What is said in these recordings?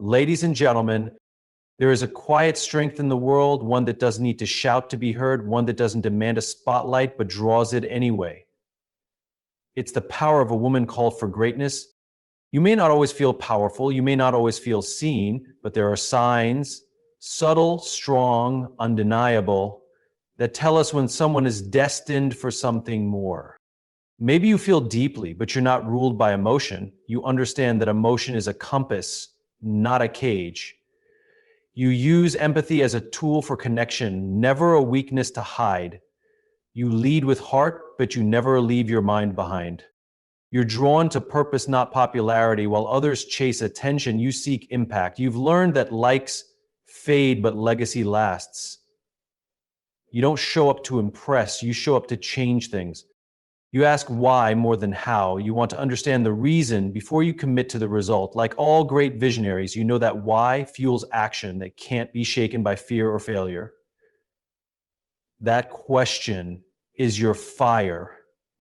Ladies and gentlemen, there is a quiet strength in the world, one that doesn't need to shout to be heard, one that doesn't demand a spotlight but draws it anyway. It's the power of a woman called for greatness. You may not always feel powerful, you may not always feel seen, but there are signs, subtle, strong, undeniable, that tell us when someone is destined for something more. Maybe you feel deeply, but you're not ruled by emotion. You understand that emotion is a compass, not a cage. You use empathy as a tool for connection, never a weakness to hide. You lead with heart, but you never leave your mind behind. You're drawn to purpose, not popularity. While others chase attention, you seek impact. You've learned that likes fade, but legacy lasts. You don't show up to impress, you show up to change things. You ask why more than how. You want to understand the reason before you commit to the result. Like all great visionaries, you know that why fuels action that can't be shaken by fear or failure. That question is your fire.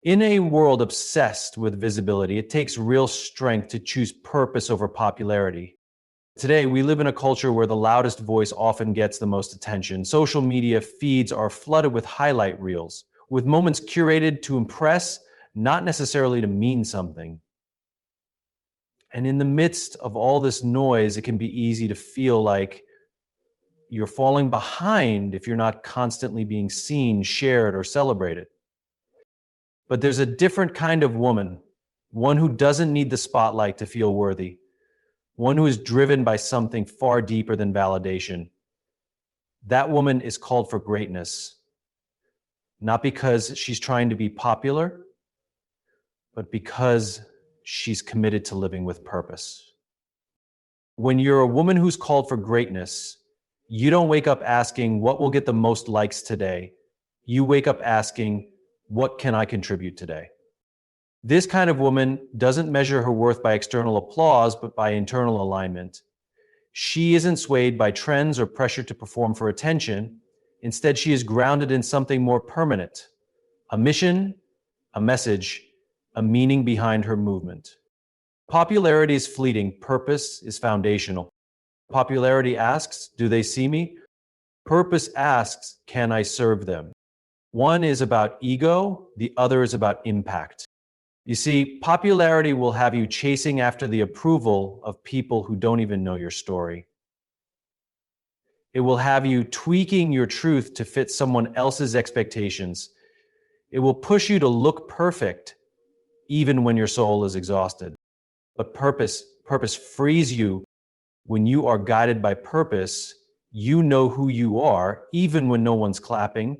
In a world obsessed with visibility, it takes real strength to choose purpose over popularity. Today, we live in a culture where the loudest voice often gets the most attention. Social media feeds are flooded with highlight reels, with moments curated to impress, not necessarily to mean something. And in the midst of all this noise, it can be easy to feel like you're falling behind if you're not constantly being seen, shared, or celebrated. But there's a different kind of woman, one who doesn't need the spotlight to feel worthy, one who is driven by something far deeper than validation. That woman is called for greatness, not because she's trying to be popular, but because she's committed to living with purpose. When you're a woman who's called for greatness, you don't wake up asking, what will get the most likes today? You wake up asking, what can I contribute today? This kind of woman doesn't measure her worth by external applause, but by internal alignment. She isn't swayed by trends or pressure to perform for attention. Instead, she is grounded in something more permanent, a mission, a message, a meaning behind her movement. Popularity is fleeting, purpose is foundational. Popularity asks, do they see me? Purpose asks, can I serve them? One is about ego, the other is about impact. You see, popularity will have you chasing after the approval of people who don't even know your story. It will have you tweaking your truth to fit someone else's expectations. It will push you to look perfect, even when your soul is exhausted. But purpose frees you. When you are guided by purpose, you know who you are, even when no one's clapping.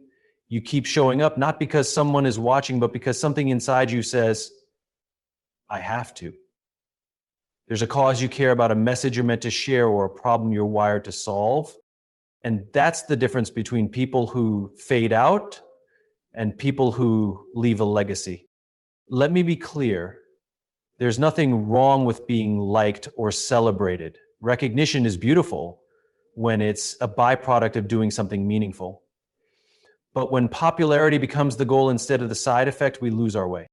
You keep showing up, not because someone is watching, but because something inside you says, I have to. There's a cause you care about, a message you're meant to share, or a problem you're wired to solve. And that's the difference between people who fade out and people who leave a legacy. Let me be clear. There's nothing wrong with being liked or celebrated. Recognition is beautiful when it's a byproduct of doing something meaningful. But when popularity becomes the goal instead of the side effect, we lose our way.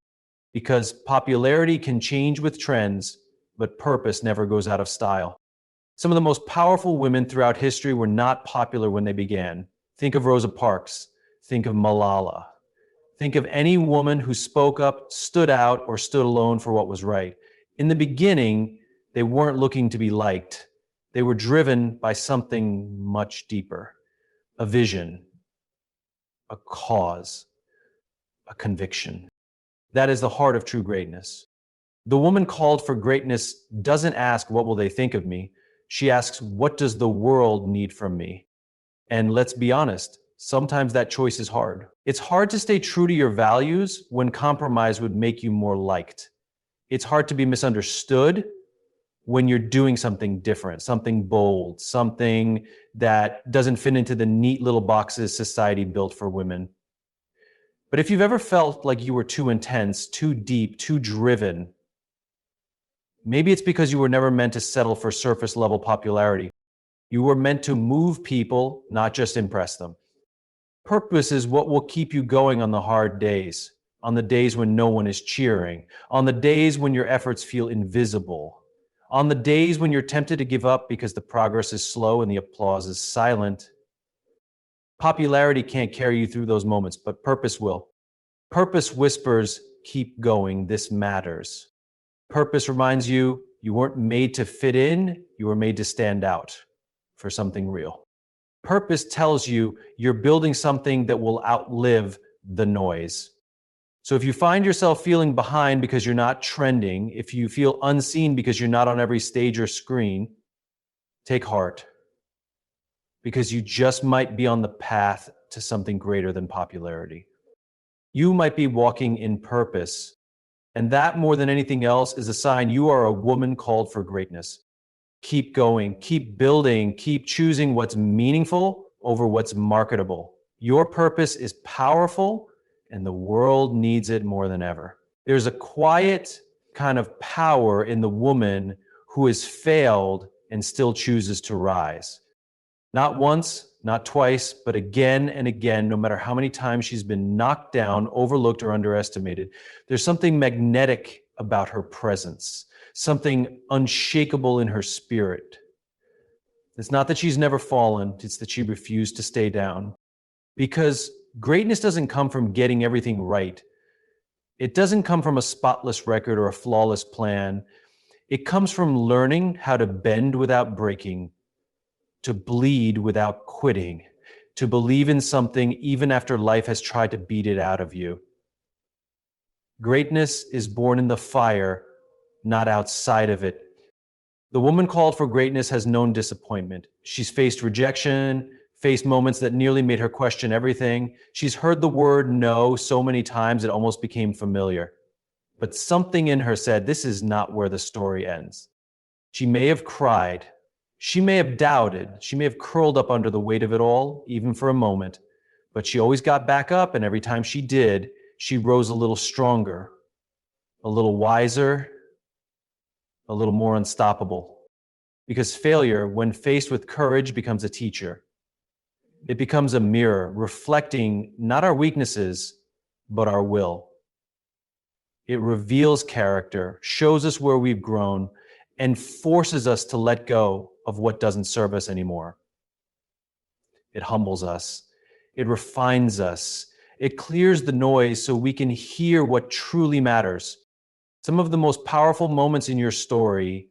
Because popularity can change with trends, but purpose never goes out of style. Some of the most powerful women throughout history were not popular when they began. Think of Rosa Parks. Think of Malala. Think of any woman who spoke up, stood out, or stood alone for what was right. In the beginning, they weren't looking to be liked. They were driven by something much deeper, a vision, a cause, a conviction. That is the heart of true greatness. The woman called for greatness doesn't ask, what will they think of me? She asks, what does the world need from me? And let's be honest, sometimes that choice is hard. It's hard to stay true to your values when compromise would make you more liked. It's hard to be misunderstood when you're doing something different, something bold, something that doesn't fit into the neat little boxes society built for women. But if you've ever felt like you were too intense, too deep, too driven, maybe it's because you were never meant to settle for surface level popularity. You were meant to move people, not just impress them. Purpose is what will keep you going on the hard days, on the days when no one is cheering, on the days when your efforts feel invisible, On the days when you're tempted to give up because the progress is slow and the applause is silent, popularity can't carry you through those moments, but purpose will. Purpose whispers, keep going, this matters. Purpose reminds you you weren't made to fit in, you were made to stand out for something real. Purpose tells you you're building something that will outlive the noise. So if you find yourself feeling behind because you're not trending, if you feel unseen because you're not on every stage or screen, take heart, because you just might be on the path to something greater than popularity. You might be walking in purpose, and that more than anything else is a sign you are a woman called for greatness. Keep going, keep building, keep choosing what's meaningful over what's marketable. Your purpose is powerful, and the world needs it more than ever. There's a quiet kind of power in the woman who has failed and still chooses to rise. Not once, not twice, but again and again, no matter how many times she's been knocked down, overlooked, or underestimated. There's something magnetic about her presence, something unshakable in her spirit. It's not that she's never fallen, it's that she refused to stay down. Because greatness doesn't come from getting everything right. It doesn't come from a spotless record or a flawless plan. It comes from learning how to bend without breaking, to bleed without quitting, to believe in something even after life has tried to beat it out of you. Greatness is born in the fire, not outside of it. The woman called for greatness has known disappointment. She's faced rejection, faced moments that nearly made her question everything. She's heard the word no so many times it almost became familiar. But something in her said, this is not where the story ends. She may have cried. She may have doubted. She may have curled up under the weight of it all, even for a moment. But she always got back up, and every time she did, she rose a little stronger, a little wiser, a little more unstoppable. Because failure, when faced with courage, becomes a teacher. It becomes a mirror, reflecting not our weaknesses, but our will. It reveals character, shows us where we've grown, and forces us to let go of what doesn't serve us anymore. It humbles us. It refines us. It clears the noise so we can hear what truly matters. Some of the most powerful moments in your story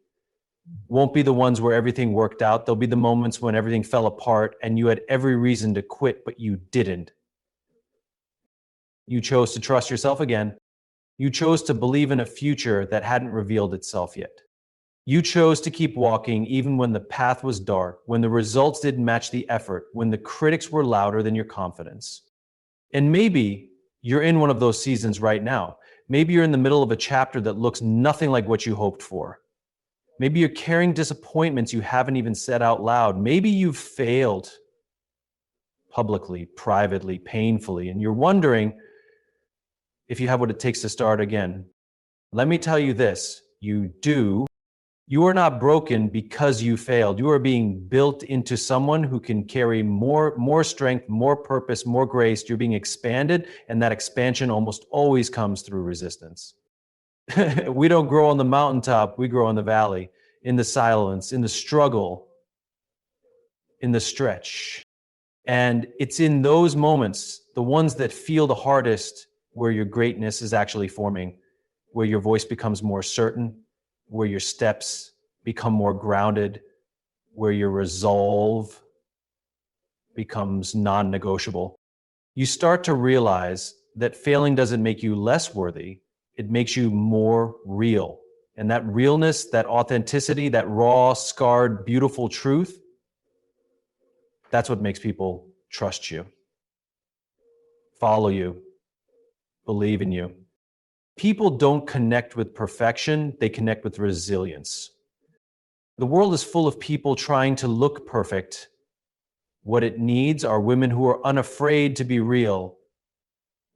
won't be the ones where everything worked out. They'll be the moments when everything fell apart and you had every reason to quit, but you didn't. You chose to trust yourself again. You chose to believe in a future that hadn't revealed itself yet. You chose to keep walking even when the path was dark, when the results didn't match the effort, when the critics were louder than your confidence. And maybe you're in one of those seasons right now. Maybe you're in the middle of a chapter that looks nothing like what you hoped for. Maybe you're carrying disappointments you haven't even said out loud. Maybe you've failed publicly, privately, painfully, and you're wondering if you have what it takes to start again. Let me tell you this, you do. You are not broken because you failed. You are being built into someone who can carry more strength, more purpose, more grace. You're being expanded, and that expansion almost always comes through resistance. We don't grow on the mountaintop, we grow in the valley, in the silence, in the struggle, in the stretch. And it's in those moments, the ones that feel the hardest, where your greatness is actually forming, where your voice becomes more certain, where your steps become more grounded, where your resolve becomes non-negotiable. You start to realize that failing doesn't make you less worthy, it makes you more real. And that realness, that authenticity, that raw, scarred, beautiful truth, that's what makes people trust you, follow you, believe in you. People don't connect with perfection, they connect with resilience. The world is full of people trying to look perfect. What it needs are women who are unafraid to be real,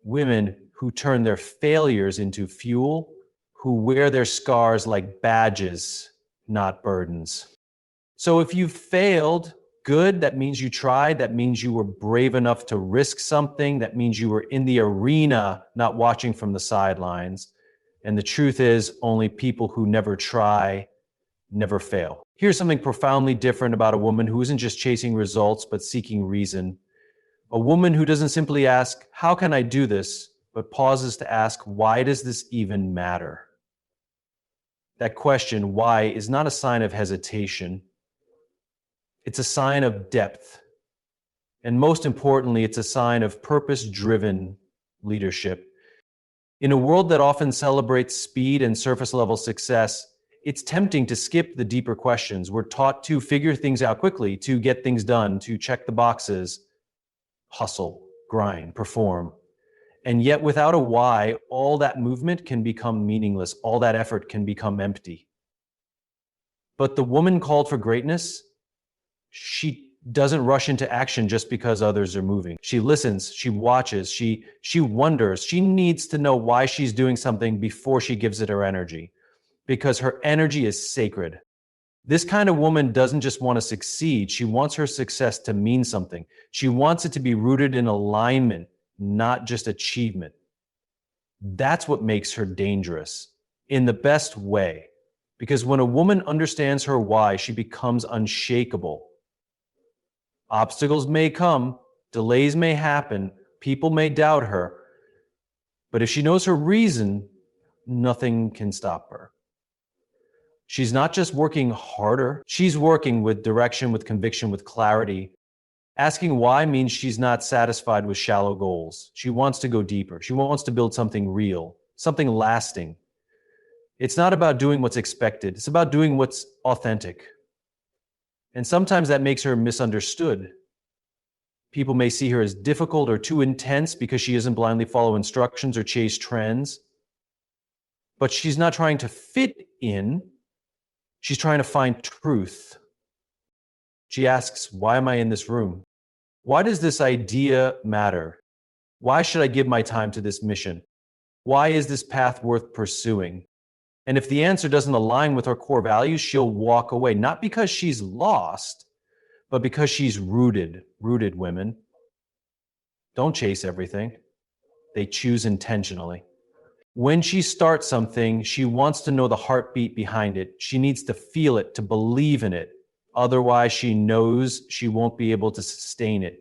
women who turn their failures into fuel, who wear their scars like badges, not burdens. So if you've failed, good, that means you tried, that means you were brave enough to risk something, that means you were in the arena, not watching from the sidelines. And the truth is, only people who never try never fail. Here's something profoundly different about a woman who isn't just chasing results, but seeking reason. A woman who doesn't simply ask, how can I do this, but pauses to ask, why does this even matter? That question, why, is not a sign of hesitation. It's a sign of depth. And most importantly, it's a sign of purpose-driven leadership. In a world that often celebrates speed and surface-level success, it's tempting to skip the deeper questions. We're taught to figure things out quickly, to get things done, to check the boxes, hustle, grind, perform. And yet without a why, all that movement can become meaningless. All that effort can become empty. But the woman called for greatness, she doesn't rush into action just because others are moving. She listens, she watches, she wonders. She needs to know why she's doing something before she gives it her energy, because her energy is sacred. This kind of woman doesn't just want to succeed. She wants her success to mean something. She wants it to be rooted in alignment, not just achievement. That's what makes her dangerous in the best way. Because when a woman understands her why, she becomes unshakable. Obstacles may come, delays may happen, people may doubt her, but if she knows her reason, nothing can stop her. She's not just working harder, she's working with direction, with conviction, with clarity. Asking why means she's not satisfied with shallow goals. She wants to go deeper. She wants to build something real, something lasting. It's not about doing what's expected. It's about doing what's authentic. And sometimes that makes her misunderstood. People may see her as difficult or too intense because she doesn't blindly follow instructions or chase trends. But she's not trying to fit in. She's trying to find truth. She asks, why am I in this room? Why does this idea matter? Why should I give my time to this mission? Why is this path worth pursuing? And if the answer doesn't align with her core values, she'll walk away, not because she's lost, but because she's rooted. Rooted women don't chase everything. They choose intentionally. When she starts something, she wants to know the heartbeat behind it. She needs to feel it, to believe in it. Otherwise, she knows she won't be able to sustain it,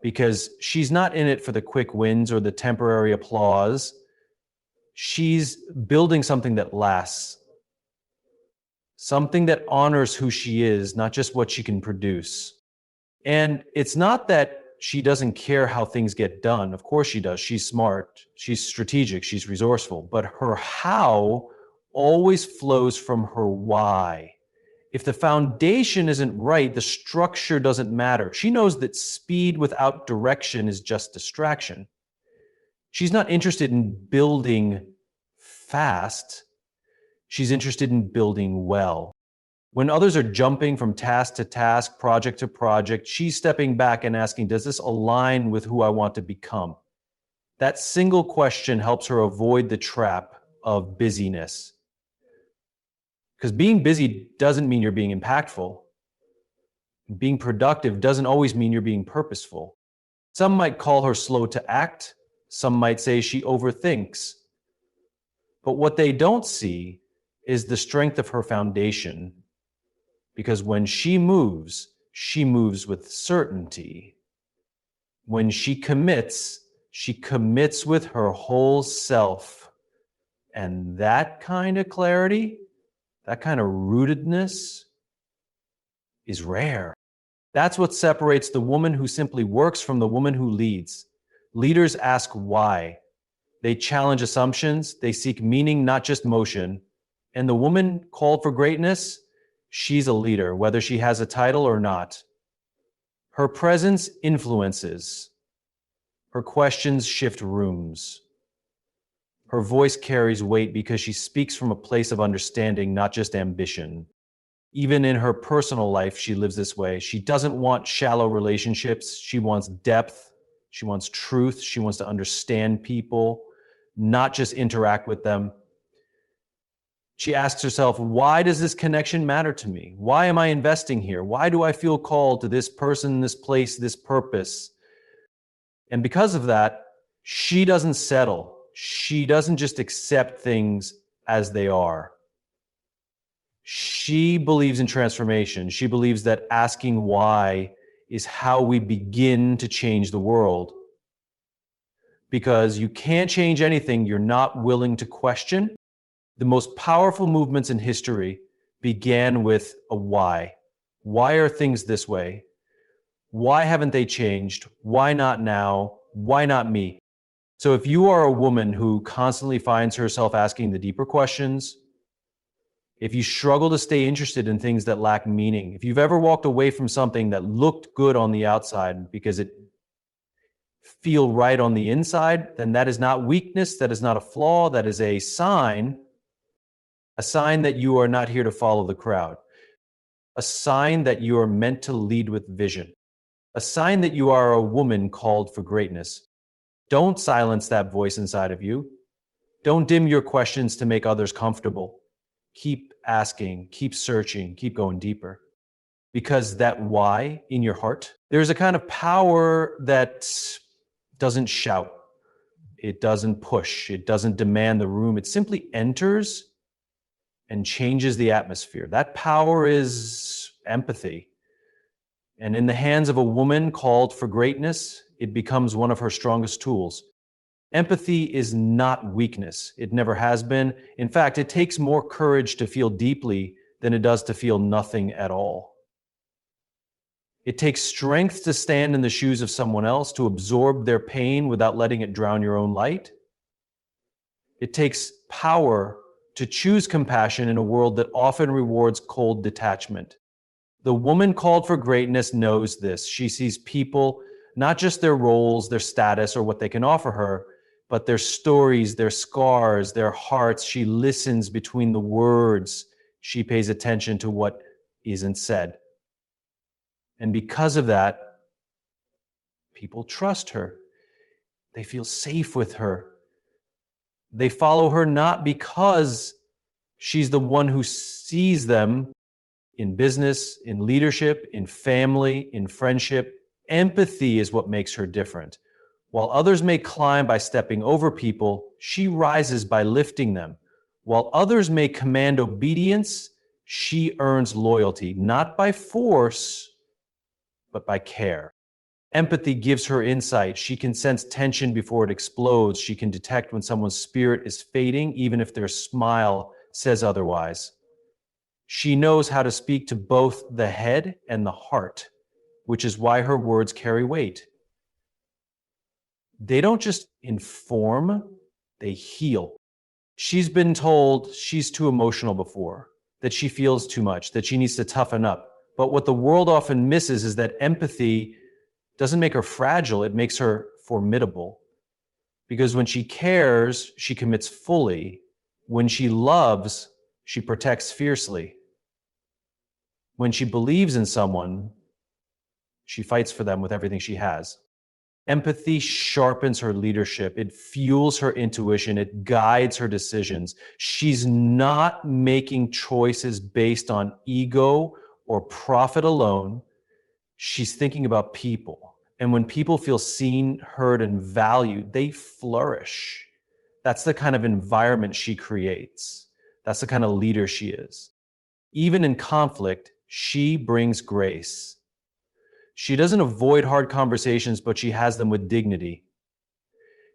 because she's not in it for the quick wins or the temporary applause. She's building something that lasts, something that honors who she is, not just what she can produce. And it's not that she doesn't care how things get done. Of course she does. She's smart, she's strategic, she's resourceful, but her how always flows from her why. If the foundation isn't right, the structure doesn't matter. She knows that speed without direction is just distraction. She's not interested in building fast. She's interested in building well. When others are jumping from task to task, project to project, she's stepping back and asking, does this align with who I want to become? That single question helps her avoid the trap of busyness. Because being busy doesn't mean you're being impactful. Being productive doesn't always mean you're being purposeful. Some might call her slow to act. Some might say she overthinks. But what they don't see is the strength of her foundation. Because when she moves with certainty. When she commits with her whole self. And that kind of clarity, that kind of rootedness is rare. That's what separates the woman who simply works from the woman who leads. Leaders ask why. They challenge assumptions. They seek meaning, not just motion. And the woman called for greatness, she's a leader, whether she has a title or not. Her presence influences. Her questions shift rooms. Her voice carries weight because she speaks from a place of understanding, not just ambition. Even in her personal life, she lives this way. She doesn't want shallow relationships. She wants depth. She wants truth. She wants to understand people, not just interact with them. She asks herself, why does this connection matter to me? Why am I investing here? Why do I feel called to this person, this place, this purpose? And because of that, she doesn't settle. She doesn't just accept things as they are. She believes in transformation. She believes that asking why is how we begin to change the world. Because you can't change anything you're not willing to question. The most powerful movements in history began with a why. Why are things this way? Why haven't they changed? Why not now? Why not me? So if you are a woman who constantly finds herself asking the deeper questions, if you struggle to stay interested in things that lack meaning, if you've ever walked away from something that looked good on the outside because it feel right on the inside, then that is not weakness, that is not a flaw, that is a sign that you are not here to follow the crowd, a sign that you are meant to lead with vision, a sign that you are a woman called for greatness. Don't silence that voice inside of you. Don't dim your questions to make others comfortable. Keep asking, keep searching, keep going deeper. Because that why in your heart, there's a kind of power that doesn't shout. It doesn't push. It doesn't demand the room. It simply enters and changes the atmosphere. That power is empathy. And in the hands of a woman called for greatness, it becomes one of her strongest tools. Empathy is not weakness. It never has been. In fact, it takes more courage to feel deeply than it does to feel nothing at all. It takes strength to stand in the shoes of someone else, to absorb their pain without letting it drown your own light. It takes power to choose compassion in a world that often rewards cold detachment. The woman called for greatness knows this. She sees people, not just their roles, their status, or what they can offer her, but their stories, their scars, their hearts. She listens between the words. She pays attention to what isn't said. And because of that, people trust her. They feel safe with her. They follow her not because she's the one who sees them in business, in leadership, in family, in friendship. Empathy is what makes her different. While others may climb by stepping over people, she rises by lifting them. While others may command obedience, she earns loyalty, not by force, but by care. Empathy gives her insight. She can sense tension before it explodes. She can detect when someone's spirit is fading, even if their smile says otherwise. She knows how to speak to both the head and the heart, which is why her words carry weight. They don't just inform, they heal. She's been told she's too emotional before, that she feels too much, that she needs to toughen up. But what the world often misses is that empathy doesn't make her fragile, it makes her formidable. Because when she cares, she commits fully. When she loves, she protects fiercely. When she believes in someone, she fights for them with everything she has. Empathy sharpens her leadership. It fuels her intuition. It guides her decisions. She's not making choices based on ego or profit alone. She's thinking about people. And when people feel seen, heard, and valued, they flourish. That's the kind of environment she creates. That's the kind of leader she is. Even in conflict, she brings grace. She doesn't avoid hard conversations, but she has them with dignity.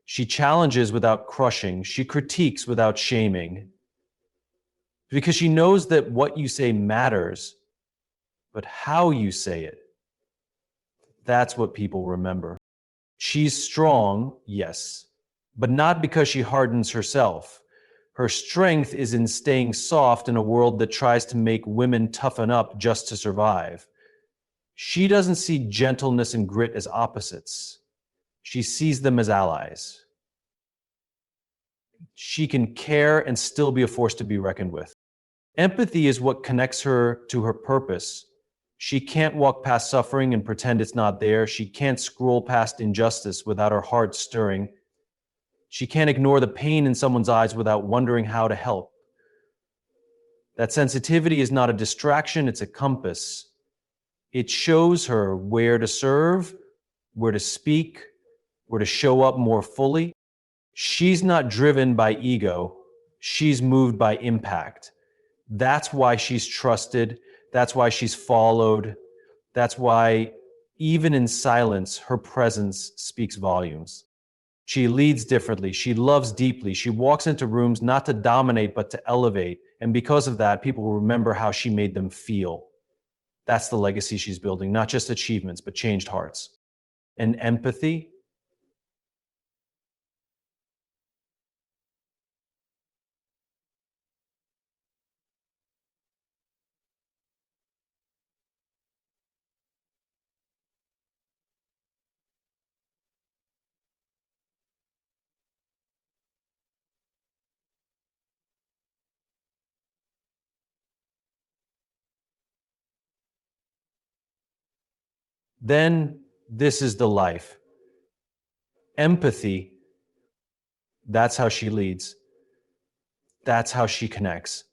She challenges without crushing. She critiques without shaming. Because she knows that what you say matters, but how you say it, that's what people remember. She's strong, yes, but not because she hardens herself. Her strength is in staying soft in a world that tries to make women toughen up just to survive. She doesn't see gentleness and grit as opposites. She sees them as allies. She can care and still be a force to be reckoned with. Empathy is what connects her to her purpose. She can't walk past suffering and pretend it's not there. She can't scroll past injustice without her heart stirring. She can't ignore the pain in someone's eyes without wondering how to help. That sensitivity is not a distraction, it's a compass. It shows her where to serve, where to speak, where to show up more fully. She's not driven by ego, she's moved by impact. That's why she's trusted. That's why she's followed. That's why, even in silence, her presence speaks volumes. She leads differently. She loves deeply. She walks into rooms not to dominate, but to elevate. And because of that, people will remember how she made them feel. That's the legacy she's building, not just achievements, but changed hearts. And empathy, then this is the life. Empathy, that's how she leads. That's how she connects.